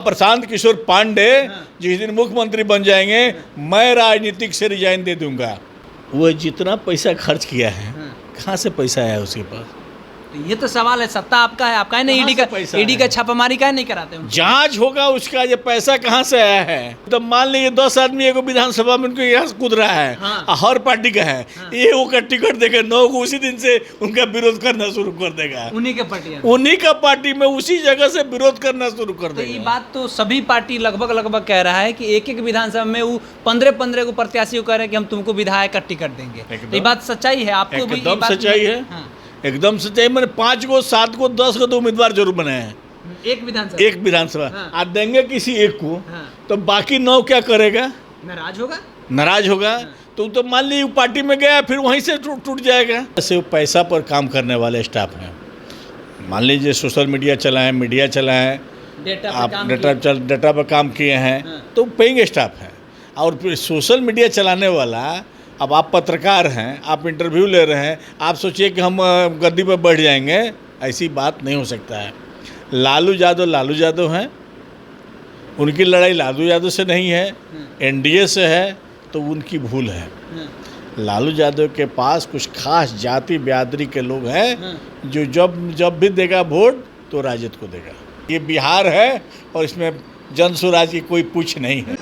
प्रशांत किशोर पांडे जिस दिन मुख्यमंत्री बन जाएंगे मैं राजनीतिक से रिजाइन दे दूंगा। वो जितना पैसा खर्च किया है कहाँ से पैसा आया उसके पास? तो ये तो सवाल है, सत्ता आपका है, आपका है ना, ईडी का छापामारी का नहीं कराते हैं? जांच होगा उसका, ये पैसा कहाँ से आया है। तो मान लीजिए 10 आदमी एगो विधानसभा में उनको यहाँ कूद रहा है, हर पार्टी का है, ये वो का टिकट देकर 9 को उसी दिन से उनका विरोध करना शुरू कर देगा। उन्हीं का पार्टी में उसी जगह से विरोध करना शुरू कर देगा। ये बात तो सभी पार्टी लगभग कह रहा है कि एक विधानसभा में वो 15 को प्रत्याशी को कह रहे हैं कि हम तुमको विधायक का टिकट देंगे। ये बात सच्चाई है? आपको भी एकदम सच्चाई है, एकदम सच्चाई। मैंने 5 को 7 को 10 को तो उम्मीदवार जरूर बनाए हैं एक विधानसभा आज देंगे किसी एक को, तो बाकी 9 क्या करेगा? नाराज होगा। तो मान लीजिए पार्टी में गया फिर वहीं से टूट जाएगा। ऐसे वो पैसा पर काम करने वाले स्टाफ हैं। मान लीजिए सोशल मीडिया चलाएं, मीडिया चलाएं, आप डेटा पर काम किए हैं तो पेइंग स्टाफ है। और फिर सोशल मीडिया चलाने वाला, अब आप पत्रकार हैं, आप इंटरव्यू ले रहे हैं, आप सोचिए कि हम गद्दी पर बैठ जाएंगे, ऐसी बात नहीं हो सकता है। लालू यादव हैं, उनकी लड़ाई लालू यादव से नहीं है, एनडीए से है, तो उनकी भूल है। लालू यादव के पास कुछ खास जाति बिरादरी के लोग हैं जो जब भी देगा वोट तो राजद को देगा। ये बिहार है और इसमें जन स्वराज की कोई पूछ नहीं है।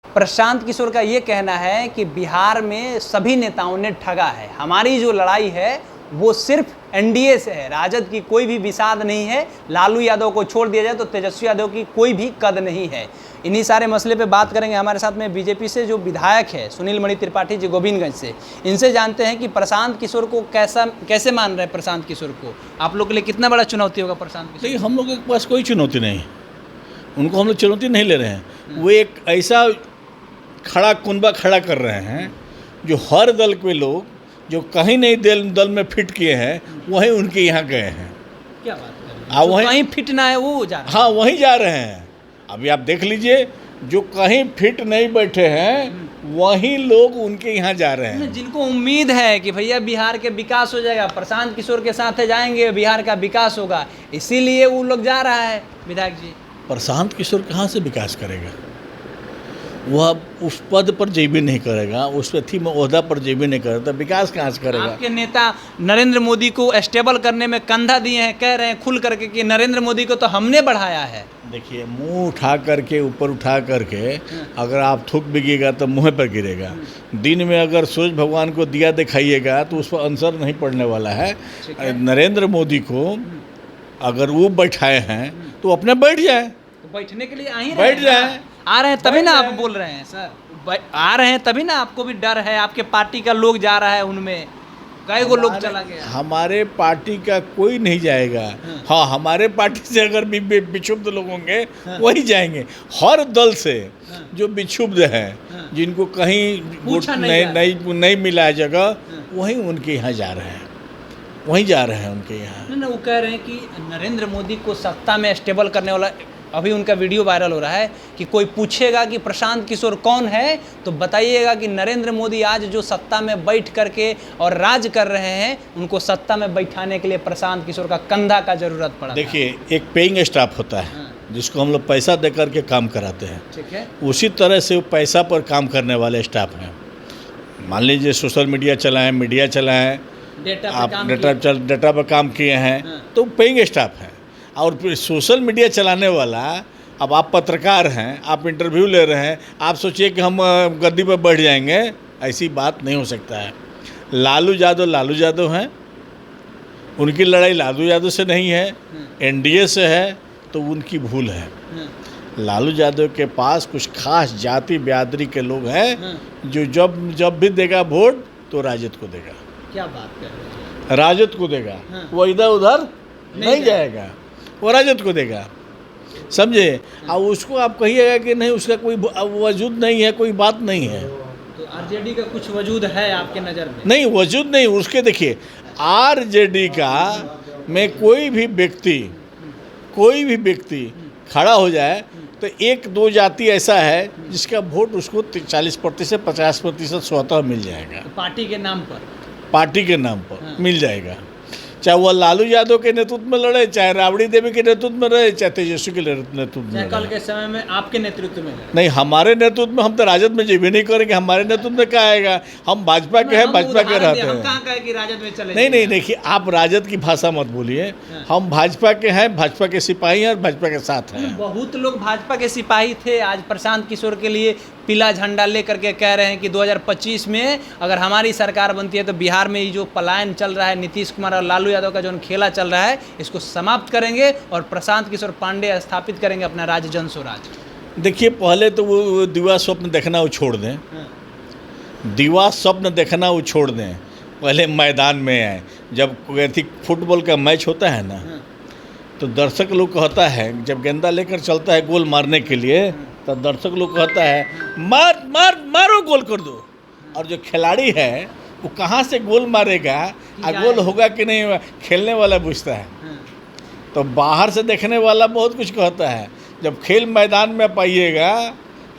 प्रशांत किशोर का ये कहना है कि बिहार में सभी नेताओं ने ठगा है, हमारी जो लड़ाई है वो सिर्फ एनडीए से है, राजद की कोई भी विसाद नहीं है। लालू यादव को छोड़ दिया जाए तो तेजस्वी यादव की कोई भी कद नहीं है। इन्हीं सारे मसले पे बात करेंगे। हमारे साथ में बीजेपी से जो विधायक है सुनील मणि त्रिपाठी जी गोविंदगंज से, इनसे जानते हैं कि प्रशांत किशोर को कैसे मान रहे हैं। प्रशांत किशोर को आप लोग के लिए कितना बड़ा चुनौती होगा प्रशांत किशोर? देखिए, हम लोग के पास कोई चुनौती नहीं, उनको हम लोग चुनौती नहीं ले रहे हैं। वो एक ऐसा कुनबा खड़ा कर रहे हैं जो हर दल के लोग जो कहीं नहीं दल में फिट किए हैं वहीं उनके यहाँ गए हैं। क्या बात कर रहे हैं? वहीं फिट ना है वो जा रहे हैं। हाँ, वहीं जा रहे हैं। अभी आप देख लीजिए, जो कहीं फिट नहीं बैठे हैं वहीं लोग उनके यहाँ जा रहे हैं। जिनको उम्मीद है कि भैया बिहार के विकास हो जाएगा, प्रशांत किशोर के साथ जाएंगे, बिहार का विकास होगा, इसीलिए वो लोग जा रहा है। विधायक जी, प्रशांत किशोर कहाँ से विकास करेगा? वह उस पद पर जेबी नहीं करेगा, उस अथी में ओहदा पर जेबी नहीं करेगा, तो विकास कहाँ से करेगा? आपके नेता नरेंद्र मोदी को स्टेबल करने में कंधा दिए हैं, कह रहे हैं खुल करके कि नरेंद्र मोदी को तो हमने बढ़ाया है। देखिए, मुंह उठा करके, ऊपर उठा करके अगर आप थूक बिगेगा तो मुँह पर गिरेगा। दिन में अगर सूरज भगवान को दिया दिखाइएगा तो उस पर असर नहीं पड़ने वाला है। नरेंद्र मोदी को अगर वो बैठाए हैं तो अपने बैठ जाए, तो बैठने के लिए बैठ जाए। आ रहे हैं तभी ना आप बोल रहे हैं सर, आ रहे हैं तभी ना आपको भी डर है। आपके पार्टी का लोग जा रहा है, उनमें कई को लोग चला गया। हमारे पार्टी का कोई नहीं जाएगा। हाँ, हमारे पार्टी से अगर विक्षुब्ध लोग होंगे वही जाएंगे। हर दल से जो विक्षुब्ध हैं, जिनको कहीं नहीं मिला है जगह, वहीं उनके यहाँ जा रहे हैं, वहीं जा रहे हैं उनके यहाँ। नहीं, वो कह रहे हैं कि नरेंद्र मोदी को सत्ता में स्टेबल करने वाला, अभी उनका वीडियो वायरल हो रहा है कि कोई पूछेगा कि प्रशांत किशोर कौन है तो बताइएगा कि नरेंद्र मोदी आज जो सत्ता में बैठ करके और राज कर रहे हैं, उनको सत्ता में बैठाने के लिए प्रशांत किशोर का कंधा का जरूरत पड़ा। देखिए, एक पेइंग स्टाफ होता है जिसको हम लोग पैसा दे करके काम कराते हैं, ठीक है? उसी तरह से वो पैसा पर काम करने वाले स्टाफ हैं। मान लीजिए सोशल मीडिया चलाएं, मीडिया चलाएं, आप डेटा पर काम किए हैं तो पेइंग स्टाफ है। और फिर सोशल मीडिया चलाने वाला, अब आप पत्रकार हैं, आप इंटरव्यू ले रहे हैं, आप सोचिए कि हम गद्दी पर बैठ जाएंगे, ऐसी बात नहीं हो सकता है। लालू यादव हैं, उनकी लड़ाई लालू यादव से नहीं है, एनडीए से है, तो उनकी भूल है। लालू यादव के पास कुछ खास जाति बिरादरी के लोग हैं जो जब भी देगा वोट तो राजद को देगा। क्या बात कर रहे हैं? राजद को देगा। वो इधर उधर नहीं जाएगा, वो राजद को देगा, समझे? और उसको आप कहिएगा कि नहीं, उसका कोई वजूद नहीं है, कोई बात नहीं है। तो आरजेडी का कुछ वजूद है आपके नज़र में? नहीं, वजूद नहीं। उसके देखिए, आरजेडी का में कोई भी व्यक्ति खड़ा हो जाए तो 1-2 जाति ऐसा है जिसका वोट उसको 40% 50% स्वतः मिल जाएगा। पार्टी के नाम पर मिल जाएगा। चाहे वो लालू यादव के नेतृत्व में लड़े, चाहे राबड़ी देवी के नेतृत्व में रहे, चाहे तेजस्वी के नेतृत्व में चाहे कल लड़े। के समय में आपके नेतृत्व में लड़े। नहीं, हमारे नेतृत्व में हम तो राजद में जी भी नहीं करेंगे, हमारे नेतृत्व में क्या आएगा? हम भाजपा के हैं, भाजपा के रहते हम हैं। कहाँ कहे कि राजद में चले नहीं नहीं, देखिए आप राजद की भाषा मत बोलिए, हम भाजपा के हैं, भाजपा के सिपाही हैं और भाजपा के साथ हैं। बहुत लोग भाजपा के सिपाही थे, आज प्रशांत किशोर के लिए पीला झंडा लेकर के कह रहे हैं कि 2025 में अगर हमारी सरकार बनती है तो बिहार में ये जो पलायन चल रहा है नीतीश कुमार और लालू यादव का जो खेला चल रहा है इसको समाप्त करेंगे और प्रशांत किशोर पांडे स्थापित करेंगे अपना राज्य जन स्वराज। देखिए पहले तो वो दिवा स्वप्न देखना वो छोड़ दें, दिवा स्वप्न देखना वो छोड़ दें, पहले मैदान में आए। जब कोई फुटबॉल का मैच होता है ना तो दर्शक लोग कहता है, जब गेंदा लेकर चलता है गोल मारने के लिए तो दर्शक लोग कहता है मार मार मारो, गोल कर दो। और जो खिलाड़ी है वो कहाँ से गोल मारेगा और गोल होगा कि नहीं होगा, खेलने वाला पूछता है। तो बाहर से देखने वाला बहुत कुछ कहता है, जब खेल मैदान में पाइएगा,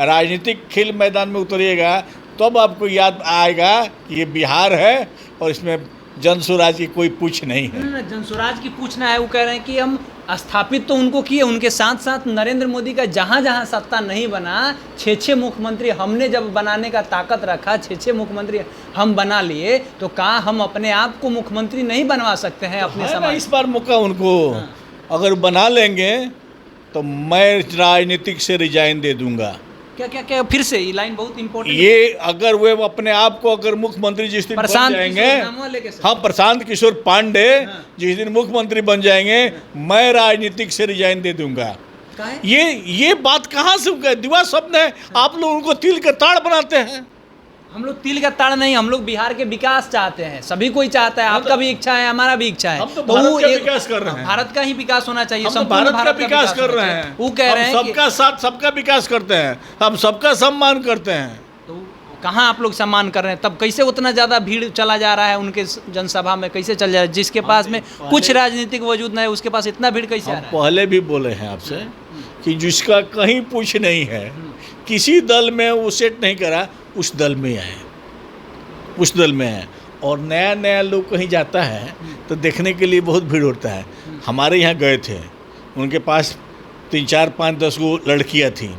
राजनीतिक खेल मैदान में उतरिएगा तब आपको याद आएगा कि ये बिहार है और इसमें जन स्वराज की कोई पूछ नहीं है। जन स्वराज की पूछना है, वो कह रहे हैं कि हम स्थापित तो उनको किए, उनके साथ साथ नरेंद्र मोदी का जहाँ जहाँ सत्ता नहीं बना, 6 मुख्यमंत्री हमने जब बनाने का ताकत रखा, 6 मुख्यमंत्री हम बना लिए, तो कहाँ हम अपने आप को मुख्यमंत्री नहीं बनवा सकते हैं अपने समाज? इस बार मौका उनको अगर बना लेंगे तो मैं राजनीतिक से रिजाइन दे दूंगा। क्या क्या क्या फिर से ये लाइन बहुत इंपॉर्टेंट। ये अगर वे अपने आप को अगर मुख्यमंत्री जिस दिन बन जाएंगे, हाँ प्रशांत किशोर पांडे जिस दिन मुख्यमंत्री बन जाएंगे, मैं राजनीतिक से रिजाइन दे दूंगा। ये बात कहाँ से दिवा स्वप्न है? आप लोग उनको तिल का ताड़ बनाते हैं। हम लोग तिल का ताड़ नहीं, हम लोग बिहार के विकास चाहते हैं, सभी कोई चाहता है, आपका भी इच्छा है, हमारा भी इच्छा है। हम तो भारत का विकास कर रहे हैं, भारत का ही विकास होना चाहिए, हम भारत का विकास कर रहे हैं। वो कह रहे हैं सबका साथ सबका विकास करते हैं, हम सबका सम्मान करते हैं। तो कहाँ आप लोग सम्मान कर रहे हैं? तब कैसे उतना ज़्यादा भीड़ चला जा रहा है उनके जनसभा में, कैसे चल जा रहा है? जिसके पास में कुछ राजनीतिक वजूद नहीं है उसके पास इतना भीड़ कैसे आ रहा है? पहले भी बोले हैं आपसे कि जिसका कहीं पूछ नहीं है, किसी दल में वो सेट नहीं करा, उस दल में आए, उस दल में है। और नया नया लोग कहीं जाता है तो देखने के लिए बहुत भीड़ होता है। हमारे यहाँ गए थे, उनके पास 3 4 5 10 गो लड़कियाँ थीं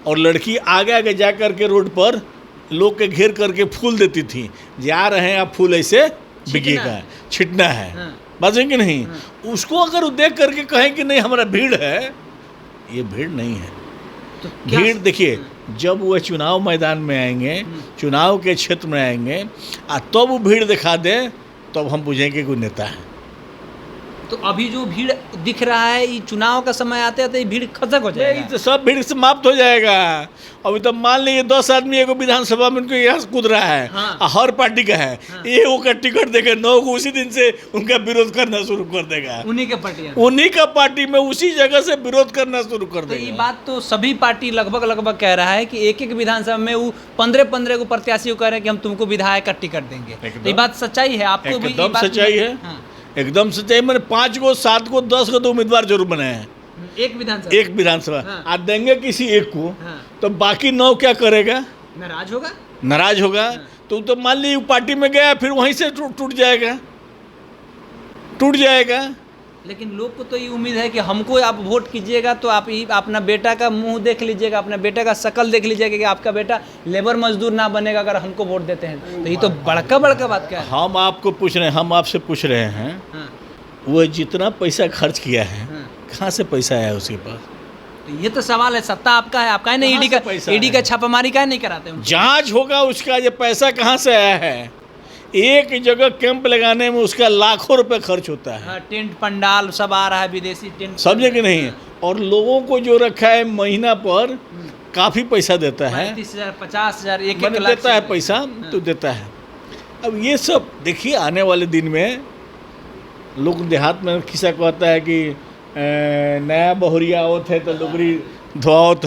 और लड़की आगे आगे जा कर के रोड पर लोग के घेर करके फूल देती थी, जा रहे हैं आप फूल ऐसे बिकेगा, छिटना है, बात है कि नहीं? उसको अगर देख करके कहें कि नहीं हमारा भीड़ है, ये भीड़ नहीं है। तो भीड़ देखिए, जब वह चुनाव मैदान में आएंगे, चुनाव के क्षेत्र में आएंगे, तब वो भीड़ दिखा दे, तब हम बुझेंगे कोई नेता है। तो अभी जो भीड़ दिख रहा है, ये चुनाव का समय आते आते भीड़ खत्म हो जाएगा, तो सब भीड़ समाप्त हो जाएगा। अभी तो मान लीजिए 10 आदमी एगो विधानसभा में उनको यहाँ कूद रहा है, हर पार्टी का है, एगो का टिकट देकर 9 को उसी दिन से उनका विरोध करना शुरू कर देगा। उन्हीं के पार्टी, उन्हीं का पार्टी में उसी जगह से विरोध करना शुरू कर देगा। ये बात तो सभी पार्टी लगभग कह रहा है कि एक विधानसभा में वो 15 को प्रत्याशी कह रहे हैं कि हम तुमको विधायक का टिकट देंगे। ये बात सच्चाई है? आपको भी एकदम सच्चाई है, एकदम सच्चाई। मैंने 5 को 7 को 10 को तो उम्मीदवार जरूर बनाए हैं एक विधानसभा। आज देंगे किसी एक को तो बाकी 9 क्या करेगा? नाराज होगा। तो मान लीजिए पार्टी में गया, फिर वहीं से टूट जाएगा। लेकिन लोग को तो ये उम्मीद है कि हमको आप वोट कीजिएगा तो आप ही अपना बेटा का मुंह देख लीजिएगा, अपना बेटा का शकल देख लीजिएगा कि आपका बेटा लेबर मजदूर ना बनेगा अगर हमको वोट देते हैं। तो ये तो बड़का बात क्या है? हम आपको पूछ रहे हैं, हम आपसे पूछ रहे हैं, वो जितना पैसा खर्च किया है कहाँ से पैसा आया उसके पास? तो ये तो सवाल है। सत्ता आपका है, आप काहे नहीं ईडी का छापामारी काहे नहीं कराते हैं? जांच होगा उसका, ये पैसा कहाँ से आया है। एक जगह कैंप लगाने में उसका लाखों रुपए खर्च होता है। टेंट पंडाल सब आ रहा है, विदेशी टेंट, समझे कि नहीं? और लोगों को जो रखा है महीना पर काफ़ी पैसा देता है, 30,000 50,000 एक लाख देता है पैसा, तो देता है। अब ये सब देखिए, आने वाले दिन में लोग देहात में किस्सा कहता है कि नया बहुरिया आवत है तो लुगड़ी धोआवत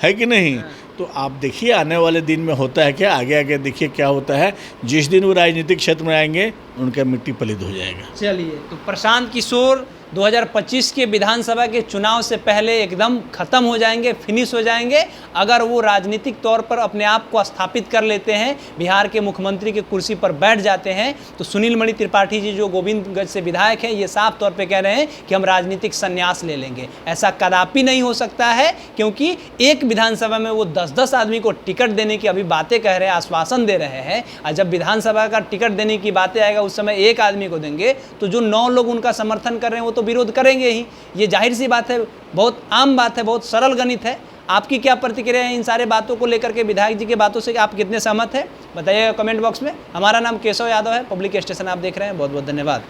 है कि नहीं? तो आप देखिए आने वाले दिन में होता है क्या, आगे देखिए क्या होता है। जिस दिन वो राजनीतिक क्षेत्र में आएंगे उनका मिट्टी पलीद हो जाएगा। चलिए, तो प्रशांत किशोर 2025 के विधानसभा के चुनाव से पहले एकदम खत्म हो जाएंगे, फिनिश हो जाएंगे। अगर वो राजनीतिक तौर पर अपने आप को स्थापित कर लेते हैं, बिहार के मुख्यमंत्री की कुर्सी पर बैठ जाते हैं, तो सुनील मणि त्रिपाठी जी जो गोविंदगंज से विधायक हैं, ये साफ तौर पे कह रहे हैं कि हम राजनीतिक संन्यास ले लेंगे। ऐसा कदापि नहीं हो सकता है, क्योंकि एक विधानसभा में वो 10-10 आदमी को टिकट देने की अभी बातें कह रहे हैं, आश्वासन दे रहे हैं, और जब विधानसभा का टिकट देने की बातें आएगा उस समय एक आदमी को देंगे, तो जो 9 लोग उनका समर्थन कर रहे हैं वो तो विरोध करेंगे ही। ये जाहिर सी बात है, बहुत आम बात है, बहुत सरल गणित है। आपकी क्या प्रतिक्रिया है इन सारे बातों को लेकर के, विधायक जी के बातों से आप कितने सहमत हैं बताइएगा कमेंट बॉक्स में। हमारा नाम केशव यादव है, पब्लिक स्टेशन आप देख रहे हैं। बहुत बहुत धन्यवाद।